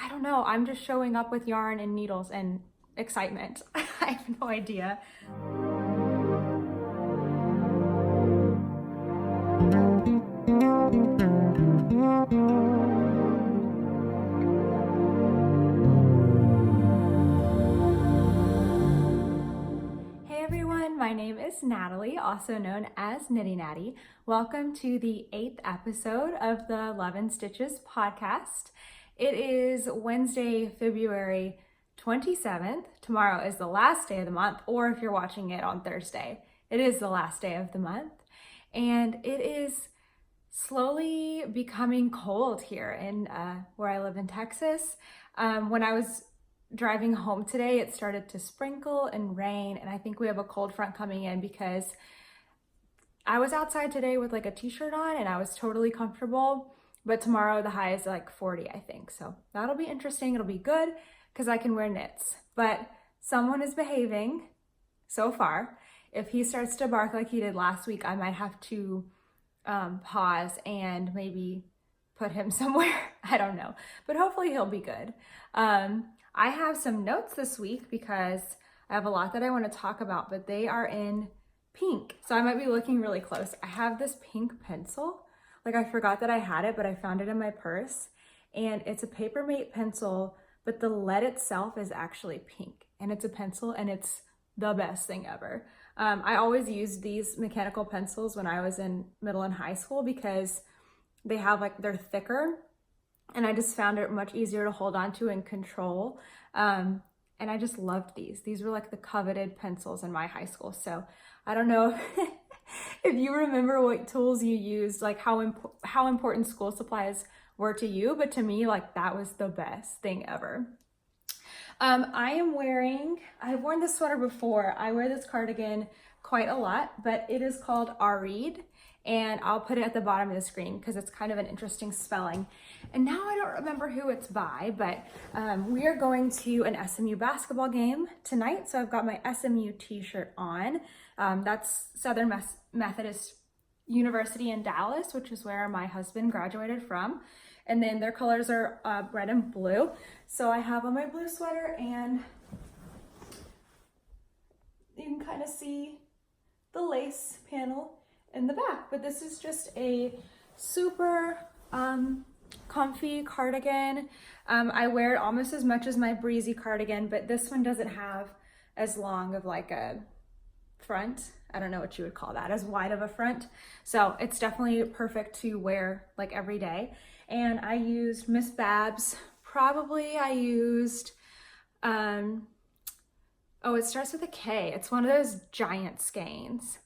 I don't know, I'm just showing up with yarn and needles and excitement. I have no idea. Hey everyone, my name is Natalie, also known as Knitty Natty. Welcome to the 8th episode of the Love and Stitches podcast. It is Wednesday, February 27th. Tomorrow is the last day of the month, or if you're watching it on Thursday, it is the last day of the month. And it is slowly becoming cold here in where I live in Texas. When I was driving home today, it started to sprinkle and rain, and I think we have a cold front coming in because I was outside today with like a t-shirt on and I was totally comfortable, but tomorrow the high is like 40, I think. So that'll be interesting. It'll be good because I can wear knits, but someone is behaving so far. If he starts to bark like he did last week, I might have to pause and maybe put him somewhere. I don't know, but hopefully he'll be good. I have some notes this week because I have a lot that I want to talk about, but they are in pink. So I might be looking really close. I have this pink pencil. Like I forgot that I had it, but I found it in my purse, and it's a Papermate pencil, but the lead itself is actually pink, and it's a pencil, and it's the best thing ever. I always used these mechanical pencils when I was in middle and high school because they have they're thicker, and I just found it much easier to hold on to and control. And I just loved these. These were like the coveted pencils in my high school. So I don't know if you remember what tools you used, like how important school supplies were to you, but to me, like that was the best thing ever. I've worn this sweater before. I wear this cardigan quite a lot, but it is called Arid, and I'll put it at the bottom of the screen because it's kind of an interesting spelling. And now I don't remember who it's by, but we are going to an SMU basketball game tonight. So I've got my SMU t-shirt on. That's Southern Methodist University in Dallas, which is where my husband graduated from. And then their colors are red and blue. So I have on my blue sweater, and you can kind of see the lace panel in the back, but this is just a super comfy cardigan. I wear it almost as much as my breezy cardigan, but this one doesn't have as long of like a front. I don't know what you would call that, as wide of a front. So it's definitely perfect to wear like every day. And I used Miss Babs. I used, oh, it starts with a K. It's one of those giant skeins.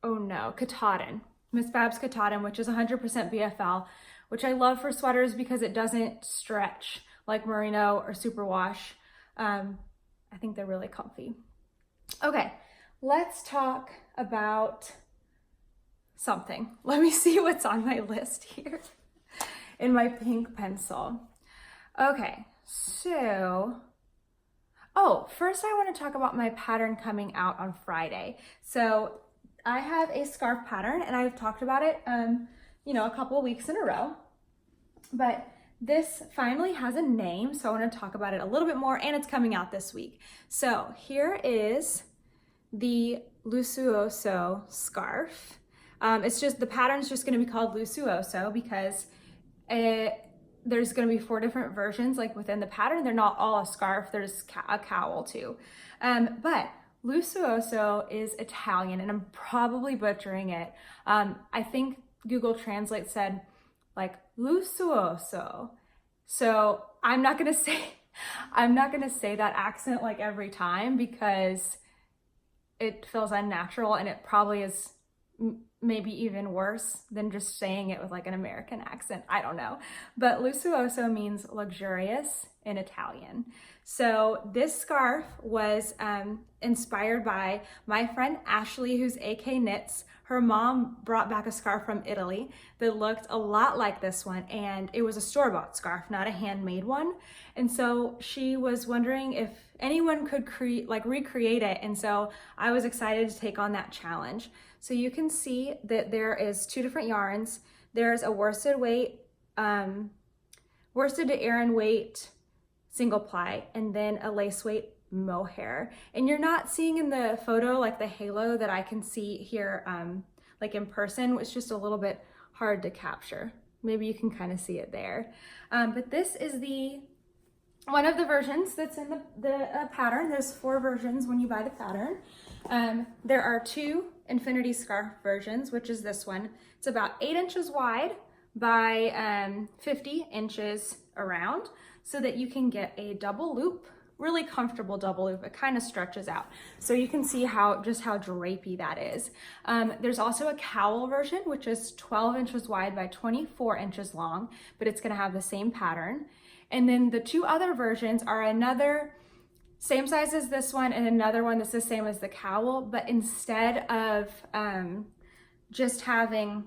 Oh no, Katahdin. Miss Babs Katahdin, which is 100% BFL, which I love for sweaters because it doesn't stretch like merino or superwash. I think they're really comfy. Okay, let's talk about something. Let me see what's on my list here in my pink pencil. Okay, so, first I want to talk about my pattern coming out on Friday. So I have a scarf pattern, and I've talked about it, a couple of weeks in a row, but this finally has a name, so I want to talk about it a little bit more, and it's coming out this week. So here is the Lusuoso scarf. The pattern's just going to be called Lusuoso because there's going to be 4 different versions like within the pattern. They're not all a scarf, there's a cowl too. But Lusuoso is Italian, and I'm probably butchering it. I think Google Translate said like Lusuoso. So I'm not gonna say that accent like every time because it feels unnatural, and it probably is maybe even worse than just saying it with like an American accent. I don't know. But Lusuoso means luxurious in Italian. So this scarf was inspired by my friend Ashley, who's AK Knits. Her mom brought back a scarf from Italy that looked a lot like this one, and it was a store-bought scarf, not a handmade one. And so she was wondering if anyone could recreate it, and so I was excited to take on that challenge. So you can see that there is 2 different yarns. There's a worsted weight worsted to Aran weight single ply, and then a lace weight mohair. And you're not seeing in the photo like the halo that I can see here like in person. It's just a little bit hard to capture. Maybe you can kind of see it there. But this is one of the versions that's in the pattern. There's 4 versions when you buy the pattern. There are 2 infinity scarf versions, which is this one. It's about 8 inches wide by 50 inches around, so that you can get a double loop, really comfortable double loop. It kind of stretches out, so you can see just how drapey that is. There's also a cowl version, which is 12 inches wide by 24 inches long, but it's going to have the same pattern. And then the 2 other versions are another same size as this one, and another one that's the same as the cowl, but instead of just having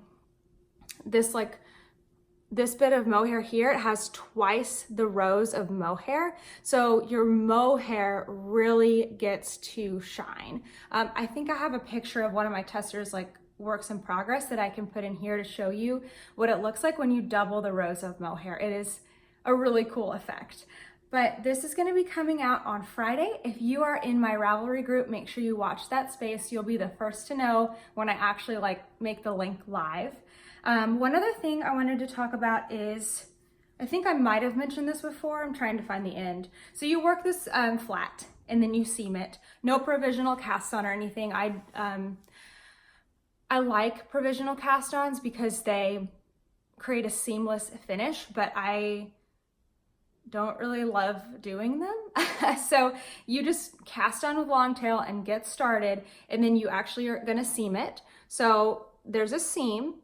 this bit of mohair here, it has twice the rows of mohair. So your mohair really gets to shine. I think I have a picture of one of my testers like works in progress that I can put in here to show you what it looks like when you double the rows of mohair. It is a really cool effect. But this is gonna be coming out on Friday. If you are in my Ravelry group, make sure you watch that space. You'll be the first to know when I actually make the link live. One other thing I wanted to talk about is, I think I might have mentioned this before, I'm trying to find the end. So you work this flat and then you seam it. No provisional cast on or anything. I like provisional cast ons because they create a seamless finish, but I don't really love doing them. So you just cast on with long tail and get started, and then you actually are gonna seam it. So there's a seam,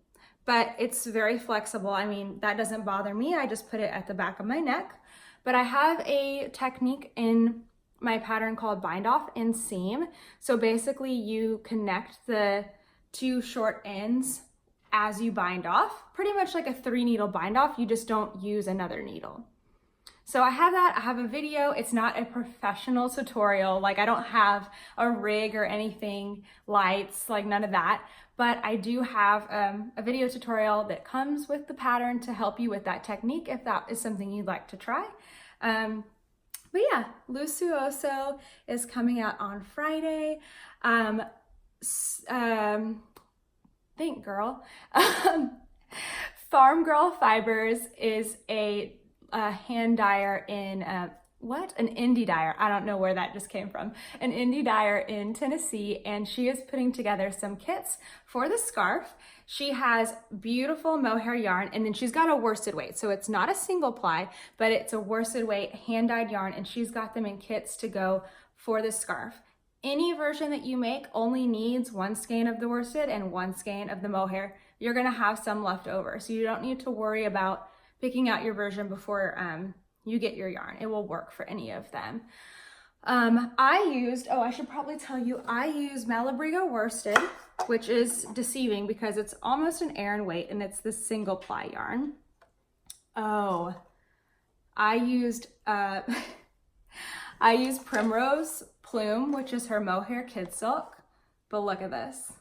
but it's very flexible. I mean, that doesn't bother me. I just put it at the back of my neck. But I have a technique in my pattern called bind off and seam. So basically you connect the 2 short ends as you bind off, pretty much like a 3 needle bind off. You just don't use another needle. So I have that, I have a video. It's not a professional tutorial. Like I don't have a rig or anything, lights, like none of that. But I do have a video tutorial that comes with the pattern to help you with that technique if that is something you'd like to try. But yeah, Lusuoso is coming out on Friday. Think girl. Farm Girl Fibers is a hand dyer in an indie dyer. I don't know where that just came from. An indie dyer in Tennessee, and she is putting together some kits for the scarf. She has beautiful mohair yarn, and then she's got a worsted weight. So it's not a single ply, but it's a worsted weight hand dyed yarn, and she's got them in kits to go for the scarf. Any version that you make only needs 1 skein of the worsted and 1 skein of the mohair. You're gonna have some left over, so you don't need to worry about picking out your version before you get your yarn. It will work for any of them. I should probably tell you, I use Malabrigo worsted, which is deceiving because it's almost an Aran weight and it's the single ply yarn. Oh, I used Primrose Plume, which is her mohair kid silk, but look at this.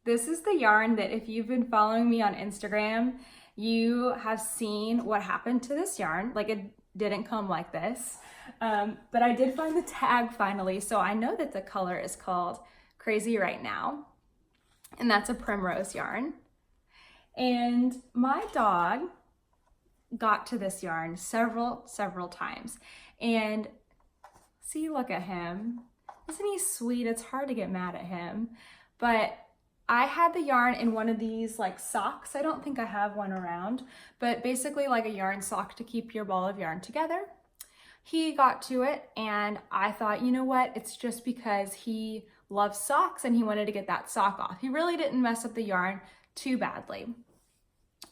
This is the yarn that if you've been following me on Instagram, you have seen what happened to this yarn. Like it didn't come like this, but I did find the tag finally. So I know that the color is called Crazy Right Now, and that's a primrose yarn. And my dog got to this yarn several times. And see, look at him. Isn't he sweet? It's hard to get mad at him. But I had the yarn in one of these like socks. I don't think I have one around, but basically like a yarn sock to keep your ball of yarn together. He got to it and I thought, you know what? It's just because he loves socks and he wanted to get that sock off. He really didn't mess up the yarn too badly.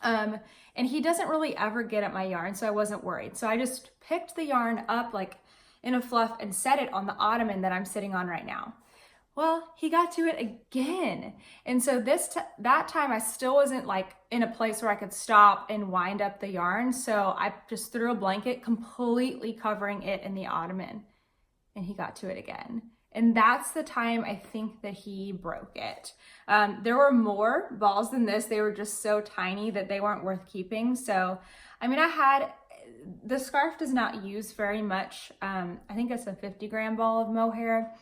And he doesn't really ever get at my yarn, so I wasn't worried. So I just picked the yarn up like in a fluff and set it on the ottoman that I'm sitting on right now. Well, he got to it again. And so that time I still wasn't like in a place where I could stop and wind up the yarn. So I just threw a blanket completely covering it in the ottoman, and he got to it again. And that's the time I think that he broke it. There were more balls than this. They were just so tiny that they weren't worth keeping. So, I mean, I had the scarf does not use very much. I think it's a 50-gram ball of mohair.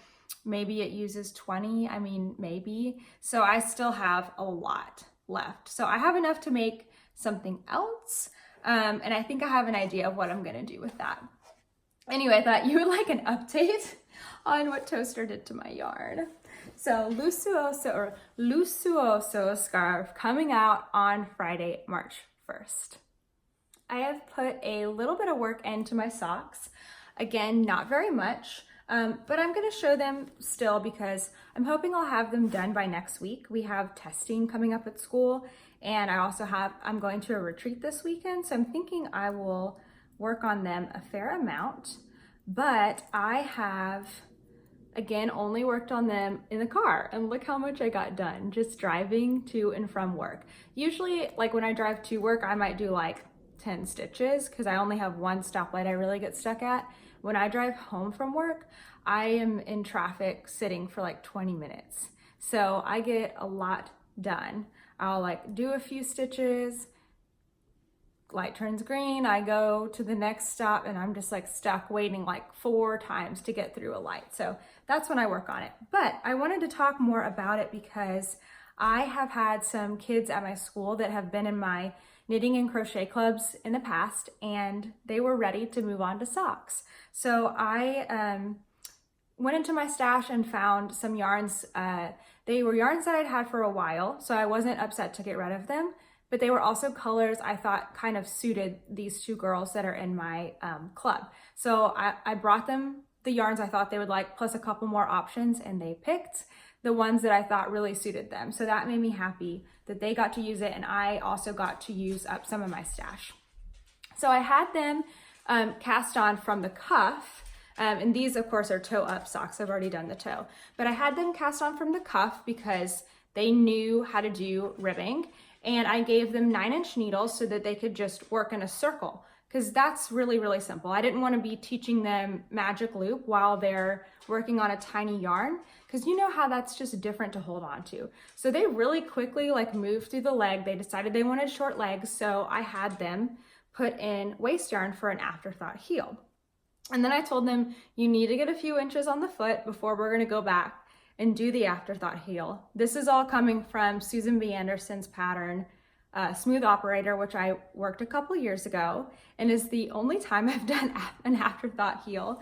Maybe it uses 20, I mean, maybe. So I still have a lot left. So I have enough to make something else. And I think I have an idea of what I'm gonna do with that. Anyway, I thought you would like an update on what Toaster did to my yarn. So Lusuoso scarf coming out on Friday, March 1st. I have put a little bit of work into my socks. Again, not very much, but I'm gonna show them still because I'm hoping I'll have them done by next week. We have testing coming up at school, and I'm going to a retreat this weekend, so I'm thinking I will work on them a fair amount, but I have, again, only worked on them in the car, and look how much I got done just driving to and from work. Usually, like when I drive to work, I might do like 10 stitches because I only have one stoplight I really get stuck at. When I drive home from work, I am in traffic sitting for like 20 minutes. So I get a lot done. I'll like do a few stitches, light turns green, I go to the next stop, and I'm just like stuck waiting like 4 times to get through a light. So that's when I work on it. But I wanted to talk more about it because I have had some kids at my school that have been in my knitting and crochet clubs in the past, and they were ready to move on to socks. So I went into my stash and found some yarns. They were yarns that I'd had for a while, so I wasn't upset to get rid of them, but they were also colors I thought kind of suited these 2 girls that are in my club. So I brought them the yarns I thought they would like, plus a couple more options, and they picked the ones that I thought really suited them. So that made me happy that they got to use it, and I also got to use up some of my stash. So I had them cast on from the cuff, and these of course are toe up socks. I've already done the toe, but I had them cast on from the cuff because they knew how to do ribbing, and I gave them 9-inch needles so that they could just work in a circle, because that's really, really simple. I didn't want to be teaching them magic loop while they're working on a tiny yarn, because you know how that's just different to hold on to. So they really quickly like moved through the leg. They decided they wanted short legs, so I had them put in waist yarn for an afterthought heel. And then I told them, you need to get a few inches on the foot before we're gonna go back and do the afterthought heel. This is all coming from Susan B. Anderson's pattern, Smooth Operator, which I worked a couple years ago, and is the only time I've done an afterthought heel.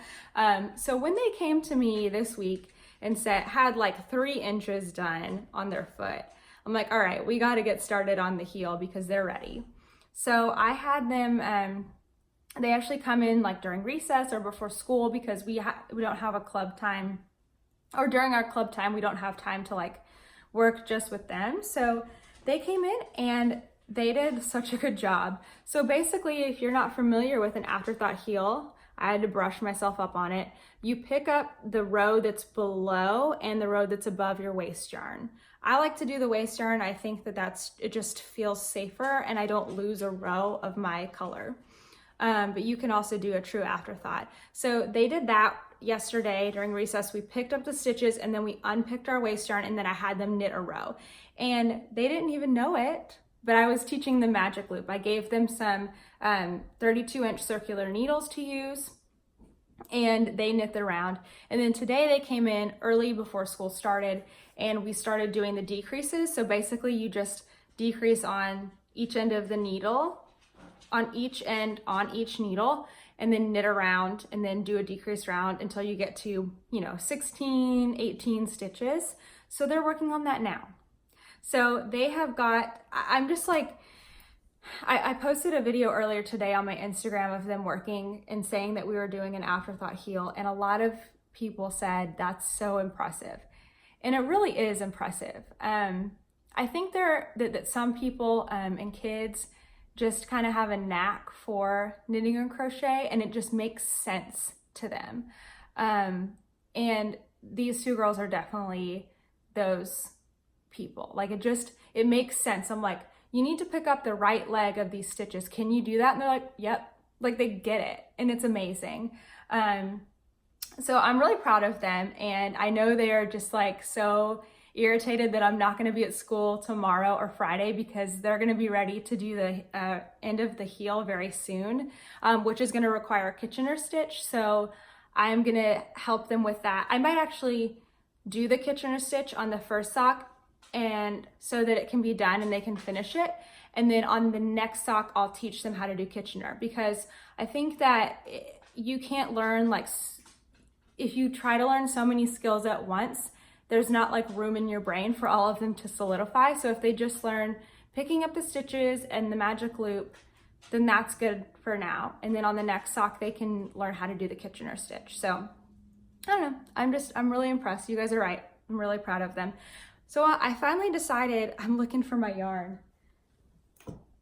So when they came to me this week and had like 3 inches done on their foot, I'm like, all right, we got to get started on the heel because they're ready. So I had them, they actually come in like during recess or before school because we don't have a club time, or during our club time, we don't have time to like work just with them. So they came in and they did such a good job. So basically, if you're not familiar with an afterthought heel, I had to brush myself up on it. You pick up the row that's below and the row that's above your waist yarn. I like to do the waist yarn. I think that it just feels safer and I don't lose a row of my color. But you can also do a true afterthought. So they did that yesterday during recess. We picked up the stitches and then we unpicked our waist yarn, and then I had them knit a row. And they didn't even know it, but I was teaching them magic loop. I gave them some 32-inch circular needles to use, and they knit the round. And then today they came in early before school started, and we started doing the decreases. So basically you just decrease on each end of the needle, on each end on each needle, and then knit around and then do a decrease round until you get to, 16, 18 stitches. So they're working on that now. So they have got, I'm just like, I posted a video earlier today on my Instagram of them working and saying that we were doing an afterthought heel, and a lot of people said that's so impressive. And it really is impressive. I think that some people and kids just kind of have a knack for knitting and crochet, and it just makes sense to them. And these 2 girls are definitely those people. Like it makes sense. I'm like, you need to pick up the right leg of these stitches. Can you do that? And they're like, yep. Like they get it, and it's amazing. So I'm really proud of them, and I know they are just like so irritated that I'm not going to be at school tomorrow or Friday because they're going to be ready to do the end of the heel very soon, which is going to require a Kitchener stitch. So I'm going to help them with that. I might actually do the Kitchener stitch on the first sock and so that it can be done and they can finish it. And then on the next sock, I'll teach them how to do Kitchener, because I think that you can't learn, like, if you try to learn so many skills at once, there's not like room in your brain for all of them to solidify. So if they just learn picking up the stitches and the magic loop, then that's good for now. And then on the next sock, they can learn how to do the Kitchener stitch. So I don't know, I'm really impressed. You guys are right. I'm really proud of them. So I finally decided I'm looking for my yarn.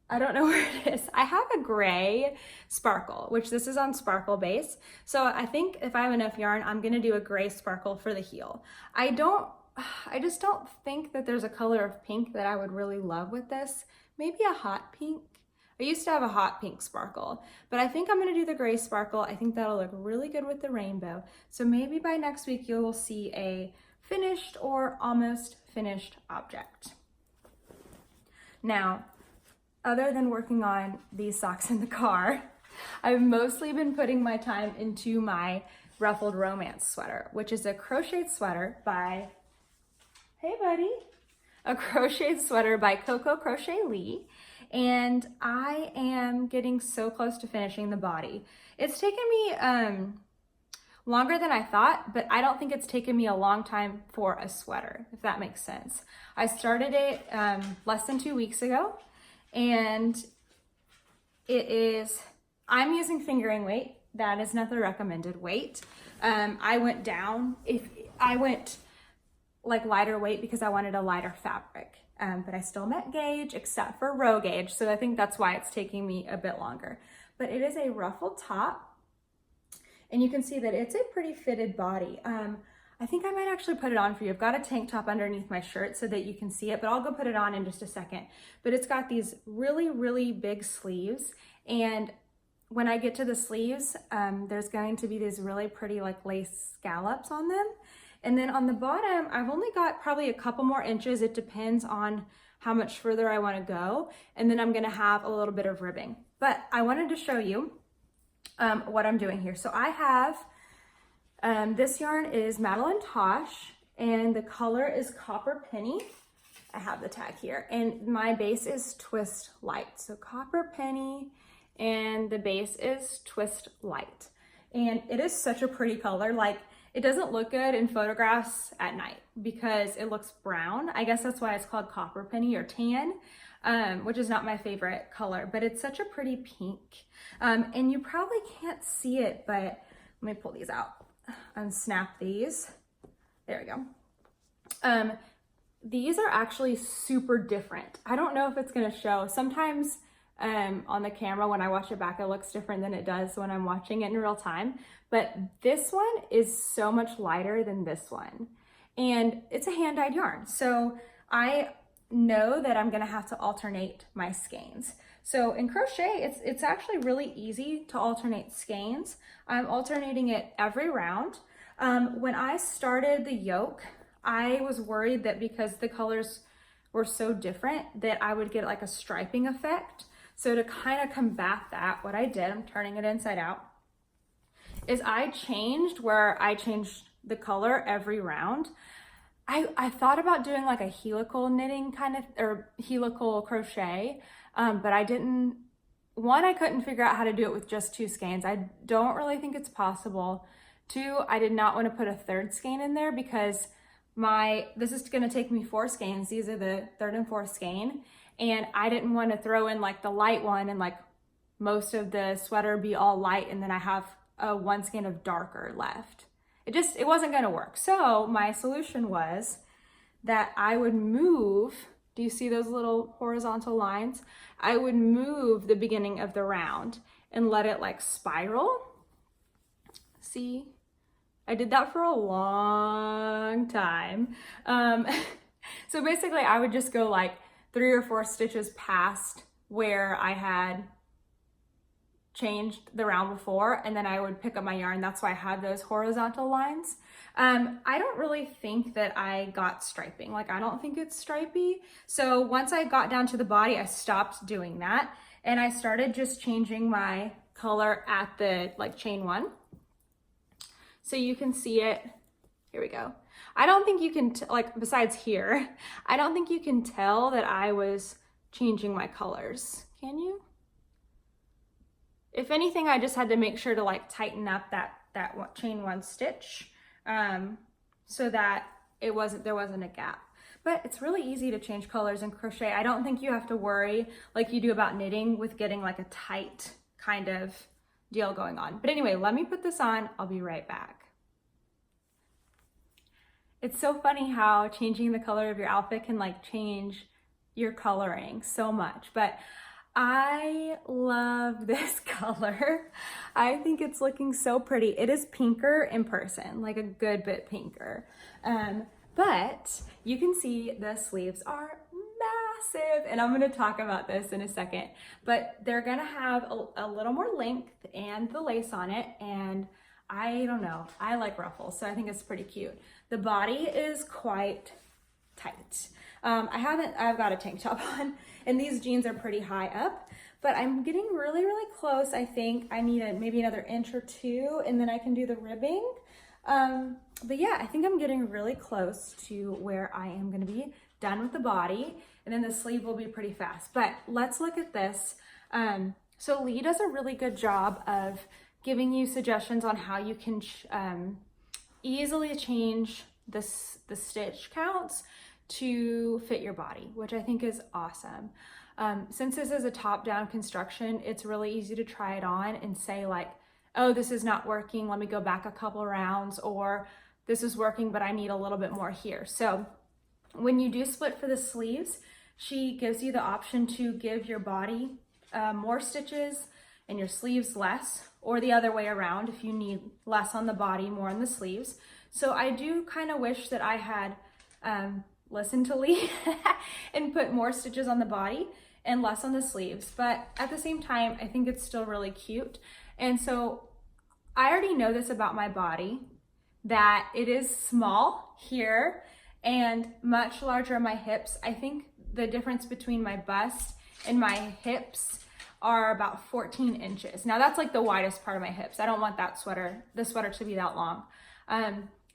I don't know where it is. I have a gray sparkle, which this is on sparkle base. So I think if I have enough yarn, I'm gonna do a gray sparkle for the heel. I just don't think that there's a color of pink that I would really love with this. Maybe a hot pink. I used to have a hot pink sparkle, but I think I'm gonna do the gray sparkle. I think that'll look really good with the rainbow. So maybe by next week, you'll see a finished or almost finished object. Now, other than working on these socks in the car, I've mostly been putting my time into my Ruffled Romance sweater, which is a crocheted sweater by, hey buddy, a crocheted sweater by Coco Crochet Lee. And I am getting so close to finishing the body. It's taken me longer than I thought, but I don't think it's taken me a long time for a sweater, if that makes sense. I started it less than 2 weeks ago, and I'm using fingering weight. That is not the recommended weight. I went like lighter weight because I wanted a lighter fabric, but I still met gauge except for row gauge. So I think that's why it's taking me a bit longer, but it is a ruffled top. And you can see that it's a pretty fitted body. I think I might actually put it on for you. I've got a tank top underneath my shirt so that you can see it, but I'll go put it on in just a second. But it's got these really, really big sleeves. And when I get to the sleeves, there's going to be these really pretty like lace scallops on them. And then on the bottom, I've only got probably a couple more inches. It depends on how much further I want to go. And then I'm gonna have a little bit of ribbing. But I wanted to show you what I'm doing here. So I have, this yarn is Madeline Tosh, and the color is Copper Penny. I have the tag here, and my base is Twist Light. So Copper Penny, and the base is Twist Light. And it is such a pretty color. Like, it doesn't look good in photographs at night because it looks brown. I guess that's why it's called Copper Penny or tan. Which is not my favorite color, but it's such a pretty pink. And you probably can't see it, but let me pull these out, unsnap these. There we go. These are actually super different. I don't know if it's gonna show. Sometimes on the camera, when I watch it back, it looks different than it does when I'm watching it in real time. But this one is so much lighter than this one. And it's a hand-dyed yarn. So I know that I'm gonna have to alternate my skeins. So in crochet, it's actually really easy to alternate skeins. I'm alternating it every round. When I started the yoke, I was worried that because the colors were so different that I would get like a striping effect. So to kind of combat that, what I did, I'm turning it inside out, is I changed the color every round. I thought about doing like a helical knitting kind of, or helical crochet, but I didn't, I couldn't figure out how to do it with just 2 skeins. I don't really think it's possible. 2, I did not want to put a 3rd skein in there because this is going to take me 4 skeins. These are the 3rd and 4th skein. And I didn't want to throw in like the light one and like most of the sweater be all light and then I have a 1 skein of darker left. It wasn't gonna work. So my solution was that I would move, do you see those little horizontal lines? I would move the beginning of the round and let it like spiral. See, I did that for a long time. So basically I would just go like 3 or 4 stitches past where I had changed the round before, and then I would pick up my yarn. That's why I had those horizontal lines. I don't really think that I got striping. Like, I don't think it's stripy. So once I got down to the body, I stopped doing that. And I started just changing my color at the like chain 1. So you can see it. Here we go. I don't think you can, like, besides here, I don't think you can tell that I was changing my colors. Can you? If anything, I just had to make sure to like tighten up that chain 1 stitch so that there wasn't a gap. But it's really easy to change colors in crochet. I don't think you have to worry like you do about knitting with getting like a tight kind of deal going on. But anyway, let me put this on. I'll be right back. It's so funny how changing the color of your outfit can like change your coloring so much. But I love this color. I think it's looking so pretty. It is pinker in person, like a good bit pinker. But you can see the sleeves are massive, and I'm gonna talk about this in a second, but they're gonna have a little more length and the lace on it, and I don't know, I like ruffles, so I think it's pretty cute. The body is quite tight. I've got a tank top on, and these jeans are pretty high up, but I'm getting really, really close. I think I need maybe another inch or 2, and then I can do the ribbing. But yeah, I think I'm getting really close to where I am gonna be done with the body, and then the sleeve will be pretty fast. But let's look at this. So Lee does a really good job of giving you suggestions on how you can easily change the stitch counts to fit your body, which I think is awesome. Since this is a top-down construction, it's really easy to try it on and say like, oh, this is not working, let me go back a couple rounds, or this is working, but I need a little bit more here. So when you do split for the sleeves, she gives you the option to give your body more stitches and your sleeves less, or the other way around if you need less on the body, more on the sleeves. So I do kind of wish that I had listened to Lee and put more stitches on the body and less on the sleeves, but at the same time, I think it's still really cute. And so I already know this about my body, that it is small here and much larger on my hips. I think the difference between my bust and my hips are about 14 inches. Now that's like the widest part of my hips. I don't want the sweater to be that long.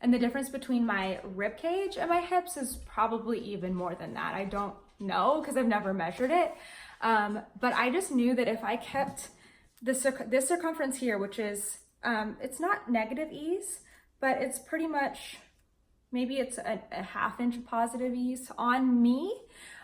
And the difference between my rib cage and my hips is probably even more than that. I don't know because I've never measured it. But I just knew that if I kept this circumference here, which is, it's not negative ease, but it's pretty much, maybe it's a ½ inch positive ease on me,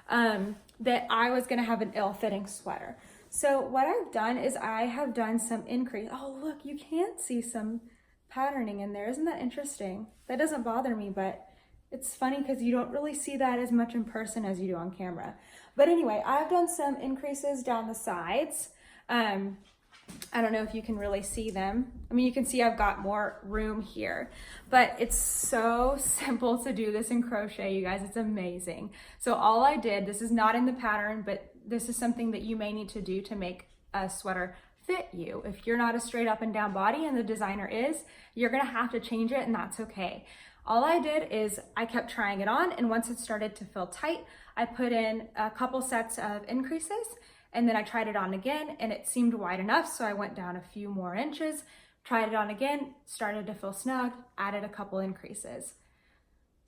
that I was gonna have an ill-fitting sweater. So what I've done is I have done some increase. Oh, look, you can see some patterning in there. Isn't that interesting? That doesn't bother me, but it's funny because you don't really see that as much in person as you do on camera. But anyway, I've done some increases down the sides. I don't know if you can really see them. I mean, you can see I've got more room here, but it's so simple to do this in crochet, you guys. It's amazing. So all I did, this is not in the pattern, but this is something that you may need to do to make a sweater fit you. If you're not a straight up and down body and the designer is, you're gonna have to change it, and that's okay. All I did is I kept trying it on, and once it started to feel tight, I put in a couple sets of increases, and then I tried it on again, and it seemed wide enough, so I went down a few more inches, tried it on again, started to feel snug, added a couple increases.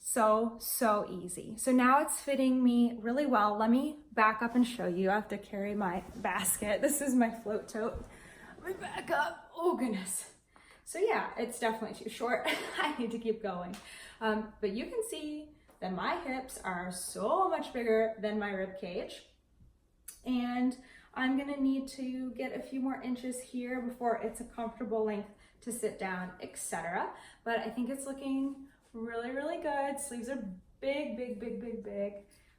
So easy. So now it's fitting me really well. Let me back up and show you. I have to carry my basket. This is my float tote. Let me back up. Oh goodness. So yeah, it's definitely too short. I need to keep going. But you can see that my hips are so much bigger than my rib cage. And I'm gonna need to get a few more inches here before it's a comfortable length to sit down, etc. But I think it's looking really, really good. Sleeves are big.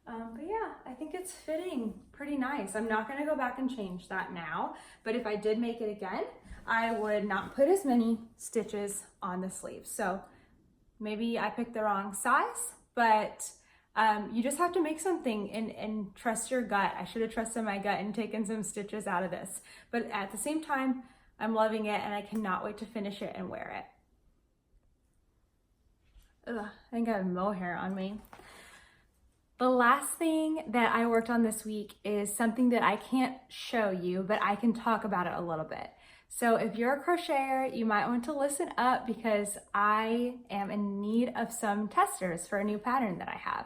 But yeah, I think it's fitting pretty nice. I'm not gonna go back and change that now, but if I did make it again, I would not put as many stitches on the sleeves. So maybe I picked the wrong size, but You just have to make something and trust your gut. I should have trusted my gut and taken some stitches out of this. But at the same time, I'm loving it and I cannot wait to finish it and wear it. Ugh, I think I have mohair on me. The last thing that I worked on this week is something that I can't show you, but I can talk about it a little bit. So if you're a crocheter, you might want to listen up because I am in need of some testers for a new pattern that I have.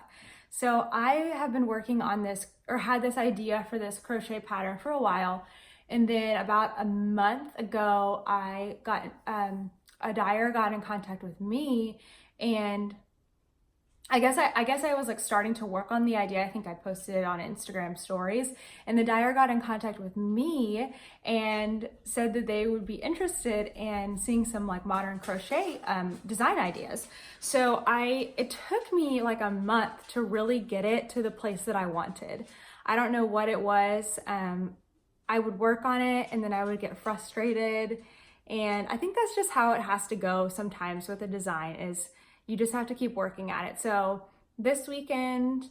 So I have been working on this, or had this idea for this crochet pattern for a while. And then about a month ago, I got, a dyer got in contact with me, and I guess I was like starting to work on the idea. I think I posted it on Instagram stories, and the dyer got in contact with me and said that they would be interested in seeing some like modern crochet design ideas. So it took me like a month to really get it to the place that I wanted. I don't know what it was. I would work on it and then I would get frustrated. And I think that's just how it has to go sometimes with a design, is you just have to keep working at it. So this weekend,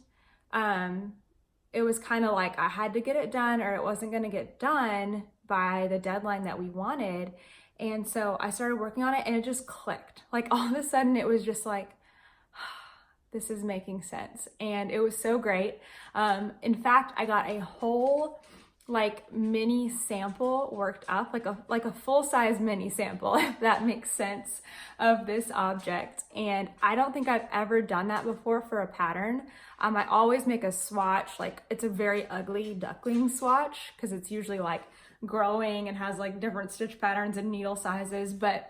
it was kind of like I had to get it done or it wasn't going to get done by the deadline that we wanted. And so I started working on it and it just clicked. Like all of a sudden it was just like, this is making sense. And it was so great. In fact, I got a whole like mini sample worked up, like a full-size mini sample, if that makes sense, of this object. And I don't think I've ever done that before for a pattern. I always make a swatch, like it's a very ugly duckling swatch because it's usually like growing and has like different stitch patterns and needle sizes, but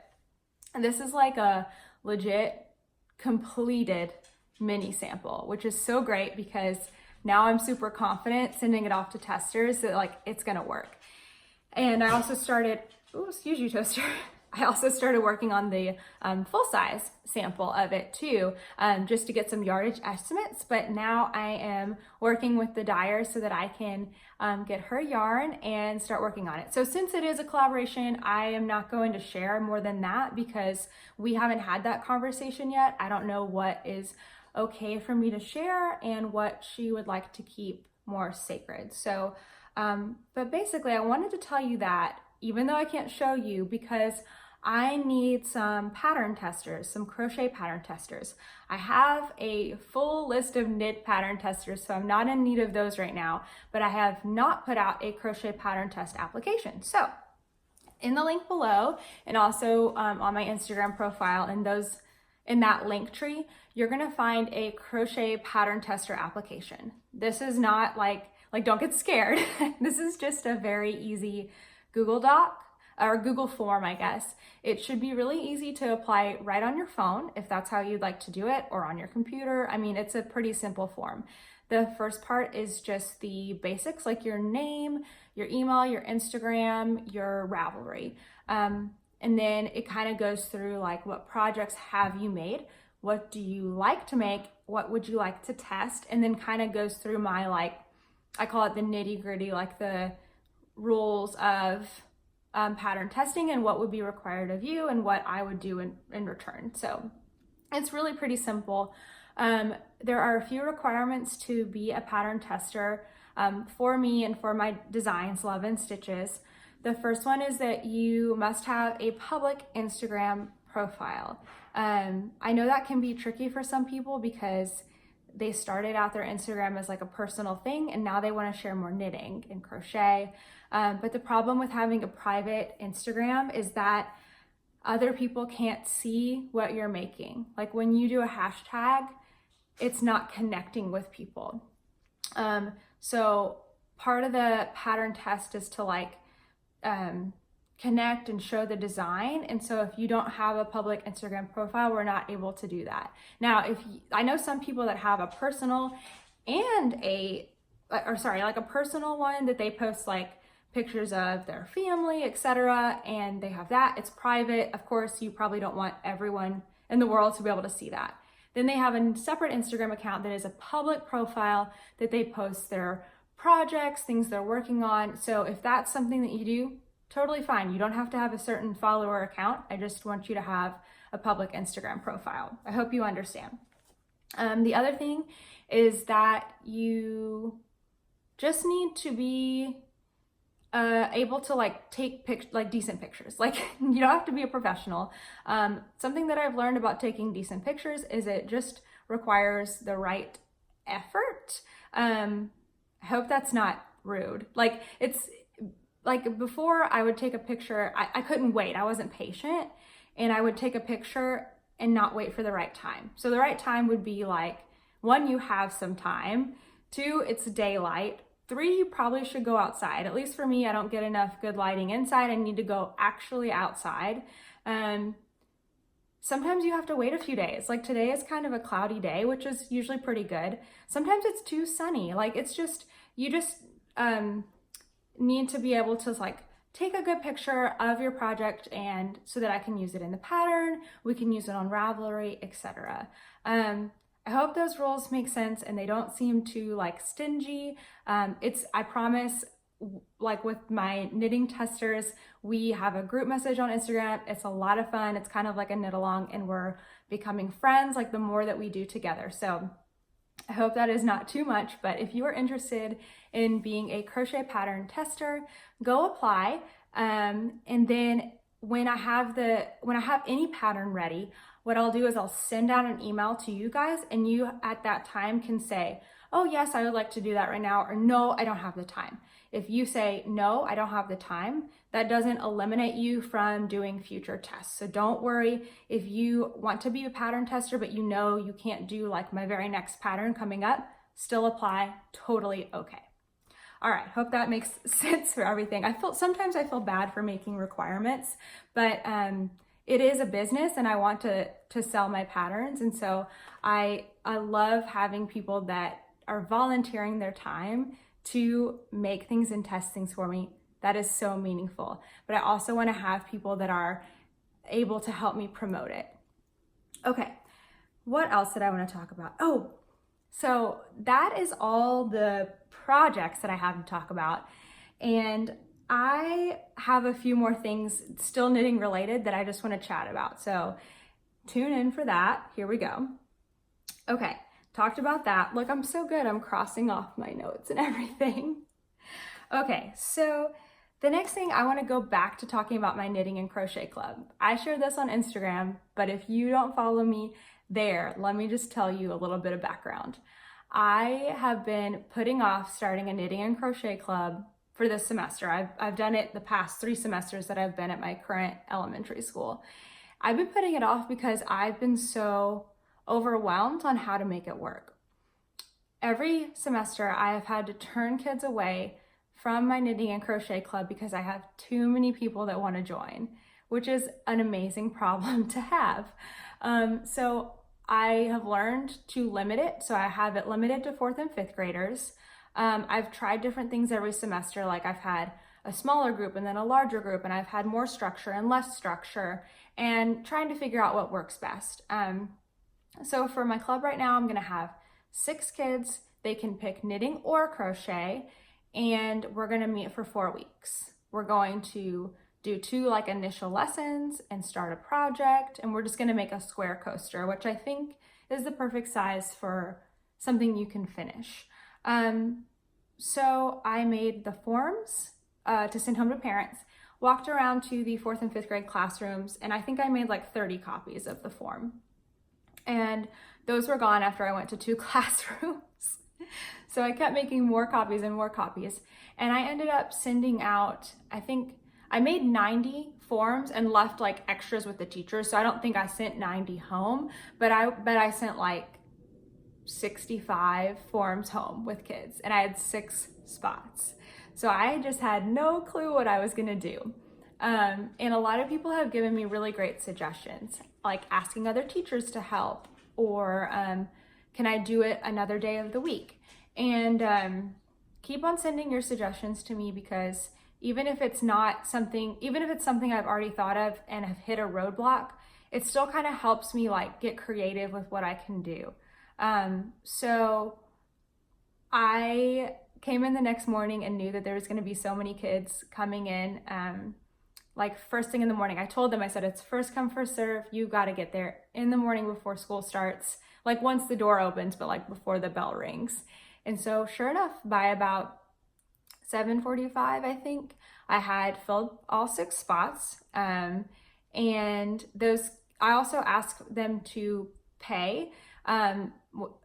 this is like a legit completed mini sample, which is so great because now I'm super confident sending it off to testers that like it's gonna work. And I also started, ooh, excuse you, toaster. I also started working on the full-size sample of it too, just to get some yardage estimates. But now I am working with the dyer so that I can get her yarn and start working on it. So since it is a collaboration, I am not going to share more than that because we haven't had that conversation yet. I don't know what is okay for me to share and what she would like to keep more sacred. So, but basically I wanted to tell you that even though I can't show you, because I need some pattern testers, some crochet pattern testers. I have a full list of knit pattern testers, so I'm not in need of those right now, but I have not put out a crochet pattern test application. So in the link below and also on my Instagram profile and those in that link tree, you're gonna find a crochet pattern tester application. This is not like don't get scared. This is just a very easy Google Doc or Google form, I guess. It should be really easy to apply right on your phone if that's how you'd like to do it, or on your computer. I mean, it's a pretty simple form. The first part is just the basics, like your name, your email, your Instagram, your Ravelry. And then it kind of goes through like, what projects have you made? What do you like to make? What would you like to test? And then kind of goes through my, like, I call it the nitty gritty, like the rules of pattern testing and what would be required of you and what I would do in return. So it's really pretty simple. There are a few requirements to be a pattern tester for me and for my designs, Love and Stitches. The first one is that you must have a public Instagram profile. I know that can be tricky for some people because they started out their Instagram as like a personal thing and now they want to share more knitting and crochet. But the problem with having a private Instagram is that other people can't see what you're making. Like when you do a hashtag, it's not connecting with people. So part of the pattern test is to like connect and show the design. And so if you don't have a public Instagram profile, we're not able to do that. Now, I know some people that have a personal and like a personal one that they post like pictures of their family, etc. And they have that, it's private. Of course, you probably don't want everyone in the world to be able to see that. Then they have a separate Instagram account that is a public profile that they post their projects, things they're working on. So if that's something that you do, totally fine. You don't have to have a certain follower account. I just want you to have a public Instagram profile. I hope you understand. The other thing is that you just need to be able to like take decent pictures. Like you don't have to be a professional. Something that I've learned about taking decent pictures is it just requires the right effort. I hope that's not rude. Like it's like before I would take a picture, I couldn't wait. I wasn't patient, and I would take a picture and not wait for the right time. So the right time would be like, 1, you have some time. 2, it's daylight. 3, you probably should go outside. At least for me, I don't get enough good lighting inside. I need to go actually outside. Sometimes you have to wait a few days. Like today is kind of a cloudy day, which is usually pretty good. Sometimes it's too sunny. Like it's just, you just need to be able to like take a good picture of your project, and so that I can use it in the pattern, we can use it on Ravelry, etc. I hope those rules make sense and they don't seem too like stingy. I promise, like with my knitting testers, we have a group message on Instagram. It's a lot of fun. It's kind of like a knit along, and we're becoming friends like the more that we do together. So I hope that is not too much, but if you are interested in being a crochet pattern tester, go apply. And then when I have any pattern ready, what I'll do is I'll send out an email to you guys, and you at that time can say, oh yes, I would like to do that right now, or no, I don't have the time. If you say, no, I don't have the time, that doesn't eliminate you from doing future tests. So don't worry if you want to be a pattern tester, but you know you can't do like my very next pattern coming up, still apply, totally okay. All right, hope that makes sense for everything. Sometimes I feel bad for making requirements, but it is a business and I want to sell my patterns. And so I love having people that are volunteering their time to make things and test things for me. That is so meaningful. But I also want to have people that are able to help me promote it. Okay, what else did I want to talk about? Oh, so that is all the projects that I have to talk about. And I have a few more things still knitting related that I just want to chat about. So tune in for that. Here we go. Okay, talked about that. Look, I'm so good. I'm crossing off my notes and everything. Okay, so the next thing, I want to go back to talking about my knitting and crochet club. I share this on Instagram, but if you don't follow me there, let me just tell you a little bit of background. I have been putting off starting a knitting and crochet club for this semester. I've done it the past 3 semesters that I've been at my current elementary school. I've been putting it off because I've been so overwhelmed on how to make it work. Every semester I have had to turn kids away from my knitting and crochet club because I have too many people that want to join, which is an amazing problem to have. So I have learned to limit it. So I have it limited to 4th and 5th graders. I've tried different things every semester. Like I've had a smaller group and then a larger group, and I've had more structure and less structure, and trying to figure out what works best. So for my club right now, I'm going to have 6 kids. They can pick knitting or crochet, and we're going to meet for 4 weeks. We're going to do 2 like initial lessons and start a project, and we're just going to make a square coaster, which I think is the perfect size for something you can finish. So I made the forms to send home to parents, walked around to the 4th and 5th grade classrooms, and I think I made like 30 copies of the form. And those were gone after I went to 2 classrooms. So I kept making more copies and more copies. And I ended up sending out, I think I made 90 forms and left like extras with the teachers. So I don't think I sent 90 home, but I sent like 65 forms home with kids, and I had 6 spots. So I just had no clue what I was gonna do. And a lot of people have given me really great suggestions, like asking other teachers to help, or can I do it another day of the week? And keep on sending your suggestions to me, because even if it's something I've already thought of and have hit a roadblock, it still kind of helps me like get creative with what I can do. So I came in the next morning and knew that there was going to be so many kids coming in, like first thing in the morning. I told them, I said, it's first come, first serve. You got to get there in the morning before school starts. like once the door opens, but like before the bell rings. And so sure enough, by about 7:45, I think, I had filled all 6 spots. And those, I also asked them to pay,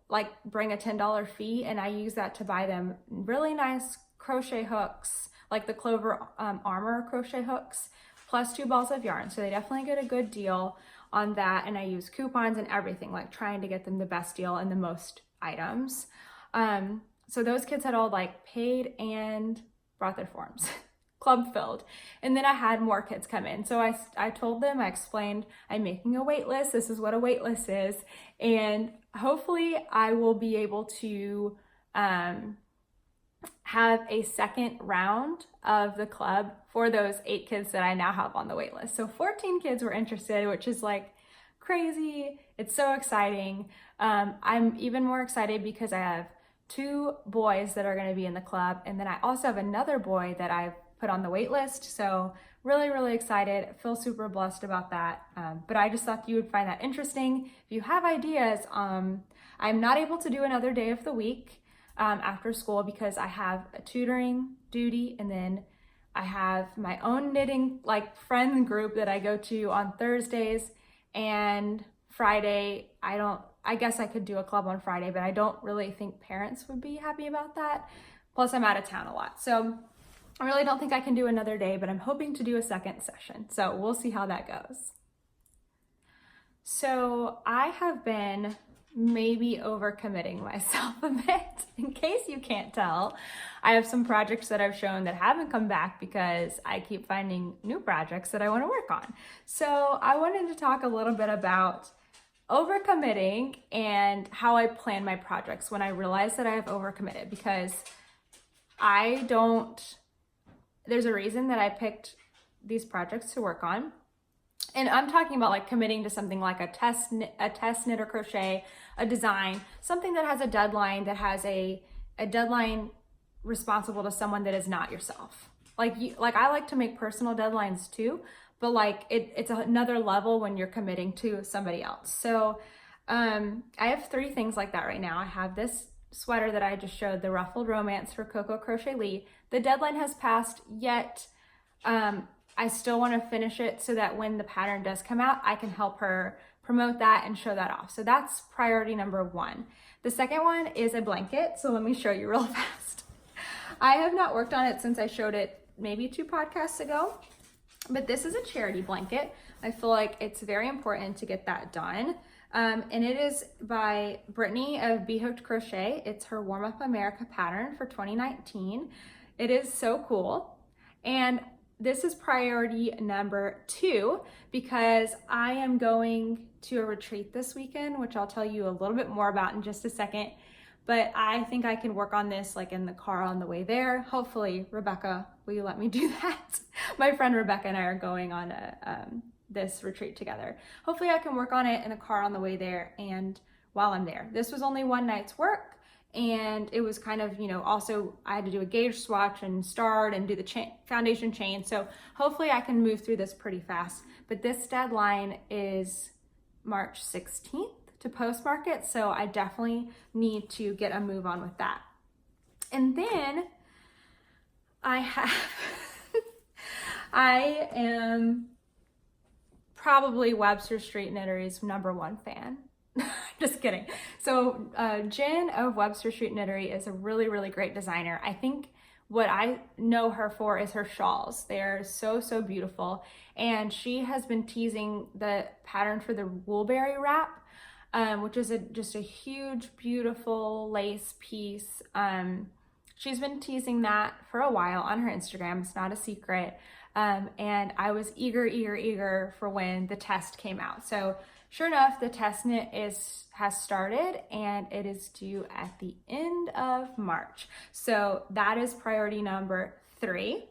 like bring a $10 fee, and I use that to buy them really nice crochet hooks, like the Clover Armor crochet hooks, plus 2 balls of yarn. So they definitely get a good deal on that. And I use coupons and everything, like trying to get them the best deal and the most items. So those kids had all like paid and brought their forms. Club filled. And then I had more kids come in. So I told them, I explained, I'm making a wait list. This is what a wait list is. And hopefully I will be able to have a second round of the club for those 8 kids that I now have on the wait list. So 14 kids were interested, which is like crazy. It's so exciting. I'm even more excited because I have 2 boys that are going to be in the club. And then I also have another boy that I've put on the wait list. So really, really excited. I feel super blessed about that. But I just thought you would find that interesting. If you have ideas, I'm not able to do another day of the week after school because I have a tutoring duty, and then I have my own knitting like friend group that I go to on Thursdays, and Friday I guess I could do a club on Friday, but I don't really think parents would be happy about that. Plus I'm out of town a lot. So I really don't think I can do another day, but I'm hoping to do a second session. So we'll see how that goes. So I have been maybe overcommitting myself a bit. In case you can't tell, I have some projects that I've shown that haven't come back because I keep finding new projects that I want to work on. So I wanted to talk a little bit about overcommitting and how I plan my projects when I realize that I have overcommitted, because there's a reason that I picked these projects to work on. And I'm talking about like committing to something like a test knit or crochet, a design, something that has a deadline, that has a deadline responsible to someone that is not yourself. Like I like to make personal deadlines too, but like it's another level when you're committing to somebody else. So I have 3 things like that right now. I have this sweater that I just showed, the Ruffled Romance for Coco Crochet Lee. The deadline has passed, yet I still want to finish it so that when the pattern does come out, I can help her promote that and show that off. So that's priority number 1. The second one is a blanket. So let me show you real fast. I have not worked on it since I showed it maybe 2 podcasts ago, but this is a charity blanket. I feel like it's very important to get that done. And it is by Brittany of Bee Hooked Crochet. It's her Warm Up America pattern for 2019. It is so cool. And this is priority number 2 because I am going to a retreat this weekend, which I'll tell you a little bit more about in just a second. But I think I can work on this like in the car on the way there. Hopefully, Rebecca, will you let me do that? My friend Rebecca and I are going on this retreat together. Hopefully I can work on it in the car on the way there and while I'm there. This was only one night's work, and it was kind of, also I had to do a gauge swatch and start and do the foundation chain. So hopefully I can move through this pretty fast. But this deadline is March 16th to postmark it. So I definitely need to get a move on with that. And then I am probably Webster Street Knittery's #1 fan. Just kidding. So Jen of Webster Street Knittery is a really, really great designer. I think what I know her for is her shawls. They're so, so beautiful. And she has been teasing the pattern for the Woolberry wrap, which is just a huge, beautiful lace piece. She's been teasing that for a while on her Instagram. It's not a secret. And I was eager for when the test came out. So sure enough, the test knit has started, and it is due at the end of March. So that is priority number 3.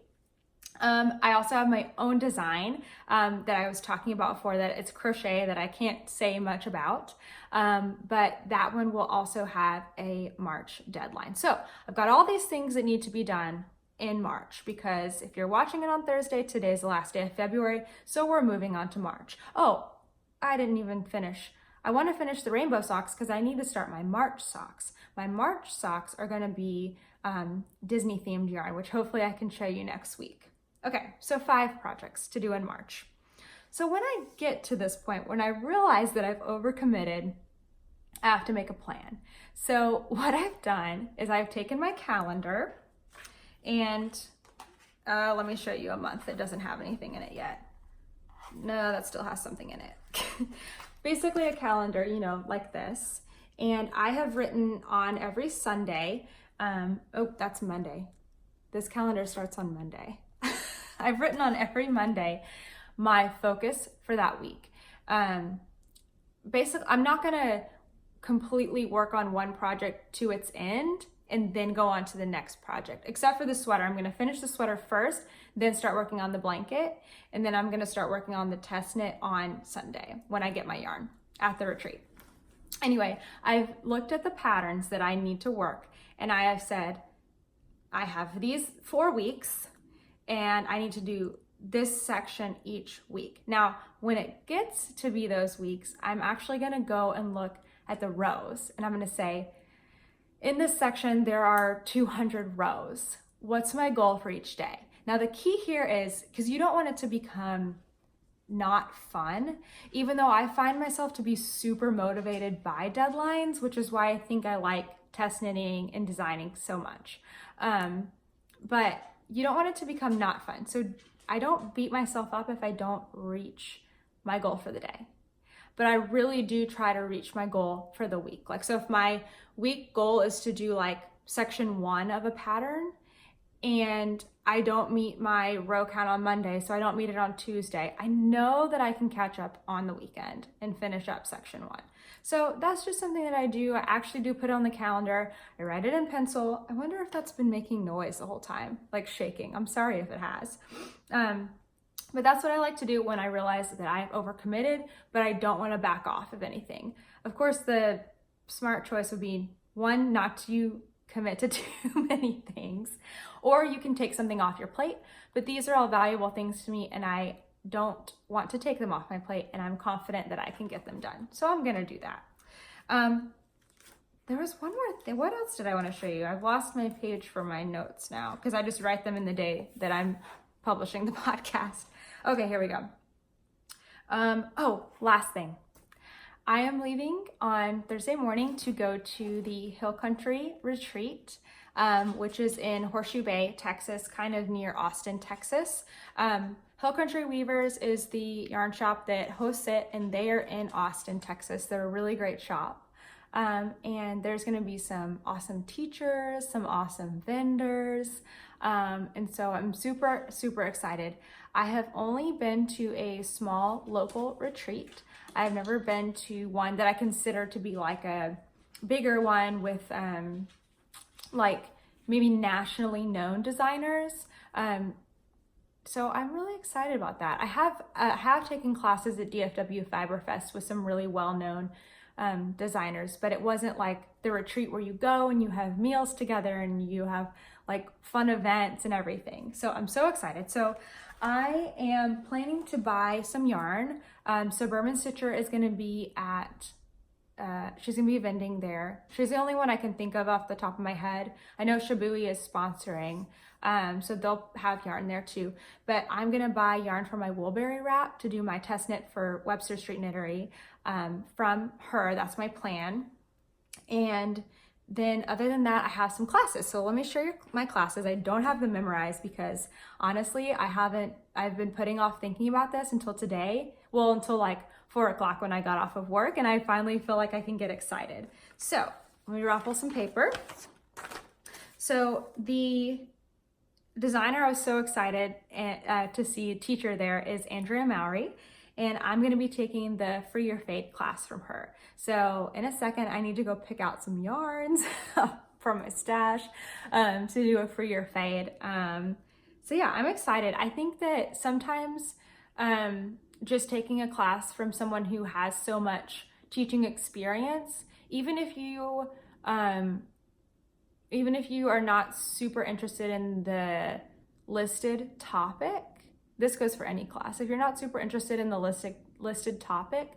I also have my own design that I was talking about before, that it's crochet, that I can't say much about, but that one will also have a March deadline. So I've got all these things that need to be done in March, because if you're watching it on Thursday, today's the last day of February, so we're moving on to March. Oh, I didn't even finish. I want to finish the rainbow socks because I need to start my March socks. My March socks are going to be Disney themed yarn, which hopefully I can show you next week. Okay, so 5 projects to do in March. So when I get to this point, when I realize that I've overcommitted, I have to make a plan. So what I've done is I've taken my calendar and let me show you a month that doesn't have anything in it yet. No, that still has something in it. Basically a calendar, you know, like this. And I have written on every Sunday, oh, that's Monday. This calendar starts on Monday. I've written on every Monday my focus for that week. Basically, I'm not gonna completely work on one project to its end and then go on to the next project, except for the sweater. I'm gonna finish the sweater first, then start working on the blanket, and then I'm gonna start working on the test knit on Sunday when I get my yarn at the retreat. Anyway, I've looked at the patterns that I need to work, and I have said, I have these 4 weeks, and I need to do this section each week. Now, when it gets to be those weeks, I'm actually gonna go and look at the rows, and I'm gonna say, in this section, there are 200 rows. What's my goal for each day? Now, the key here is, because you don't want it to become not fun, even though I find myself to be super motivated by deadlines, which is why I think I like test knitting and designing so much. But you don't want it to become not fun. So I don't beat myself up if I don't reach my goal for the day. But I really do try to reach my goal for the week. Like, so if my week goal is to do like section 1 of a pattern and I don't meet my row count on Monday, so I don't meet it on Tuesday, I know that I can catch up on the weekend and finish up section 1. So that's just something that I do. I actually do put it on the calendar. I write it in pencil. I wonder if that's been making noise the whole time, like shaking. I'm sorry if it has. But that's what I like to do when I realize that I've overcommitted, but I don't want to back off of anything. Of course, the smart choice would be 1, not to commit to too many things, or you can take something off your plate. But these are all valuable things to me, and I don't want to take them off my plate, and I'm confident that I can get them done. So I'm gonna do that. There was one more thing. What else did I want to show you? I've lost my page for my notes now because I just write them in the day that I'm publishing the podcast. Okay, here we go. Oh, last thing. I am leaving on Thursday morning to go to the Hill Country retreat, which is in Horseshoe Bay, Texas, kind of near Austin, Texas. Hill Country Weavers is the yarn shop that hosts it, and they are in Austin, Texas. They're a really great shop. And there's gonna be some awesome teachers, some awesome vendors. And so I'm super, super excited. I have only been to a small local retreat. I've never been to one that I consider to be like a bigger one with like maybe nationally known designers. So I'm really excited about that. I have taken classes at DFW Fiberfest with some really well-known designers, but it wasn't like the retreat where you go and you have meals together and you have like fun events and everything. So I'm so excited. So I am planning to buy some yarn. So Berman Stitcher is going to be at, she's going to be vending there. She's the only one I can think of off the top of my head. I know Shabui is sponsoring, so they'll have yarn there too. But I'm going to buy yarn for my Woolberry wrap to do my test knit for Webster Street Knittery from her. That's my plan. And then other than that, I have some classes. So let me show you my classes. I don't have them memorized because honestly, I've been putting off thinking about this until today. Well, until like 4 o'clock when I got off of work, and I finally feel like I can get excited. So let me ruffle some paper. So the designer I was so excited to see a teacher there is Andrea Mowry. And I'm gonna be taking the Free Your Fade class from her. So in a second, I need to go pick out some yarns from my stash to do a Free Your Fade. So yeah, I'm excited. I think that sometimes just taking a class from someone who has so much teaching experience, even if you are not super interested in the listed topic, this goes for any class. If you're not super interested in the listed topic,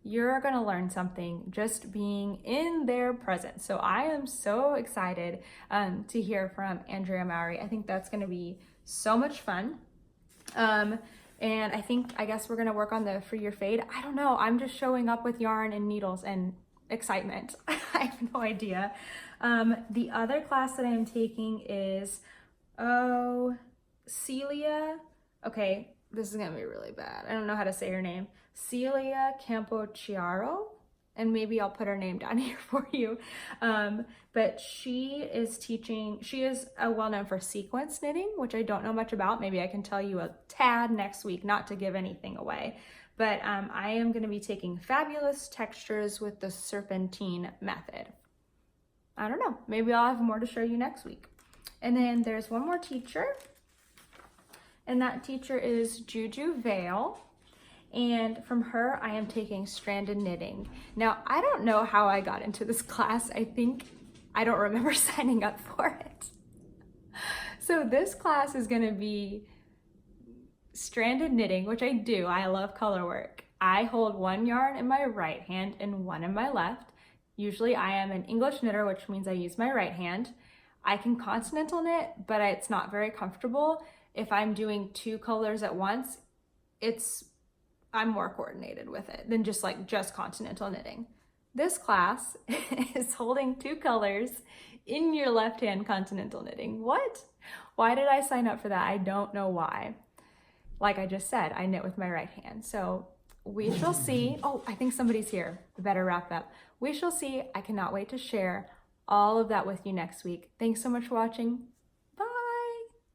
you're gonna learn something just being in their presence. So I am so excited to hear from Andrea Mowry. I think that's gonna be so much fun. And I guess we're gonna work on the Free Your Fade. I don't know, I'm just showing up with yarn and needles and excitement. I have no idea. The other class that I'm taking is, Celia. Okay, this is gonna be really bad. I don't know how to say her name. Celia Campochiaro, and maybe I'll put her name down here for you. But she is teaching, she is well known for sequence knitting, which I don't know much about. Maybe I can tell you a tad next week, not to give anything away. But I am gonna be taking Fabulous Textures with the Serpentine method. I don't know, maybe I'll have more to show you next week. And then there's one more teacher, and that teacher is Juju Vale. And from her, I am taking Stranded Knitting. Now, I don't know how I got into this class. I don't remember signing up for it. So this class is gonna be Stranded Knitting, which I do. I love color work. I hold one yarn in my right hand and one in my left. Usually I am an English knitter, which means I use my right hand. I can continental knit, but it's not very comfortable. If I'm doing two colors at once, I'm more coordinated with it than just continental knitting. This class is holding two colors in your left hand continental knitting. What? Why did I sign up for that? I don't know why. Like I just said, I knit with my right hand. So we shall see. Oh, I think somebody's here. I better wrap up. We shall see. I cannot wait to share all of that with you next week. Thanks so much for watching.